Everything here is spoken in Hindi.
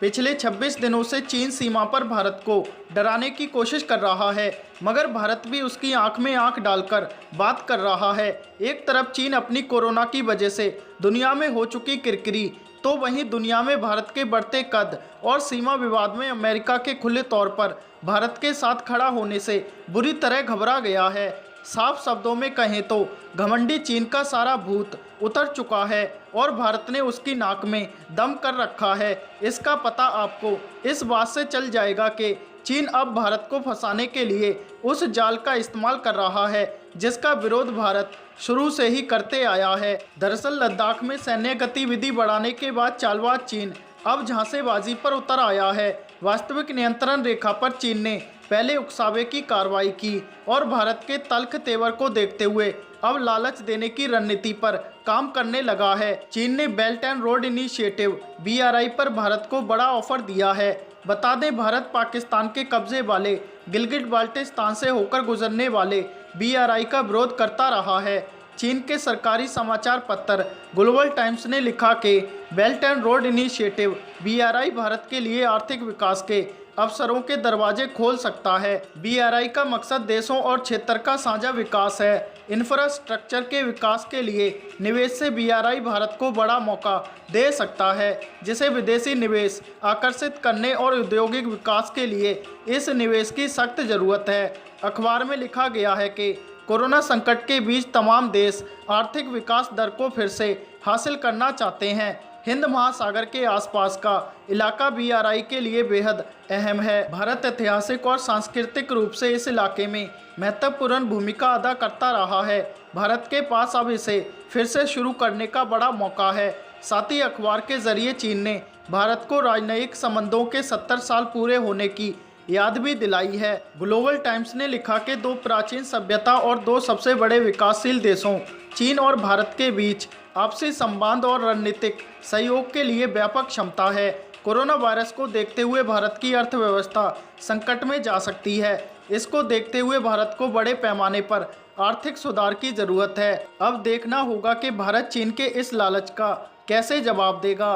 पिछले 26 दिनों से चीन सीमा पर भारत को डराने की कोशिश कर रहा है, मगर भारत भी उसकी आंख में आंख डालकर बात कर रहा है। एक तरफ चीन अपनी कोरोना की वजह से दुनिया में हो चुकी किरकिरी, तो वहीं दुनिया में भारत के बढ़ते कद और सीमा विवाद में अमेरिका के खुले तौर पर भारत के साथ खड़ा होने से बुरी तरह घबरा गया है। साफ शब्दों में कहें तो घमंडी चीन का सारा भूत उतर चुका है और भारत ने उसकी नाक में दम कर रखा है। इसका पता आपको इस बात से चल जाएगा कि चीन अब भारत को फंसाने के लिए उस जाल का इस्तेमाल कर रहा है जिसका विरोध भारत शुरू से ही करते आया है। दरअसल लद्दाख में सैन्य गतिविधि बढ़ाने के बाद चालबाज चीन अब झांसेबाजी पर उतर आया है। वास्तविक नियंत्रण रेखा पर चीन ने पहले उकसावे की कार्रवाई की और भारत के तल्ख तेवर को देखते हुए अब लालच देने की रणनीति पर काम करने लगा है। चीन ने belt and road initiative BRI पर भारत को बड़ा ऑफर दिया है। बता दें, भारत पाकिस्तान के कब्जे वाले गिलगिट बाल्टिस्तान से होकर गुजरने वाले BRI का विरोध करता रहा है। चीन के सरकारी समाचार पत्र ग्लोबल टाइम्स ने लिखा कि belt and road initiative BRI Bharat के लिए आर्थिक विकास के अवसरों के दरवाजे खोल सकता है। BRI का मकसद देशों और क्षेत्र का साझा विकास है। इंफ्रास्ट्रक्चर के विकास के लिए निवेश से BRI भारत को बड़ा मौका दे सकता है, जिसे विदेशी निवेश आकर्षित करने और औद्योगिक विकास के लिए इस निवेश की सख्त जरूरत है। अखबार में लिखा गया है कि कोरोना संकट के बीच तमाम देश आर्थिक विकास दर को फिर से हासिल करना चाहते हैं। हिंद महासागर के आसपास का इलाका BRI के लिए बेहद अहम है। भारत ऐतिहासिक और सांस्कृतिक रूप से इस इलाके में महत्वपूर्ण भूमिका अदा करता रहा है। भारत के पास अब इसे फिर से शुरू करने का बड़ा मौका है। साथ ही अखबार के जरिए चीन ने भारत को राजनयिक संबंधों के 70 साल पूरे होने की याद भी दिलाई है। ग्लोबल टाइम्स ने लिखा कि दो प्राचीन सभ्यता और दो सबसे बड़े विकासशील देशों चीन और भारत के बीच आपसी संबंध और रणनीतिक सहयोग के लिए व्यापक क्षमता है। कोरोना वायरस को देखते हुए भारत की अर्थव्यवस्था संकट में जा सकती है। इसको देखते हुए भारत को बड़े पैमाने पर आर्थिक सुधार की जरूरत है। अब देखना होगा कि भारत चीन के इस लालच का कैसे जवाब देगा।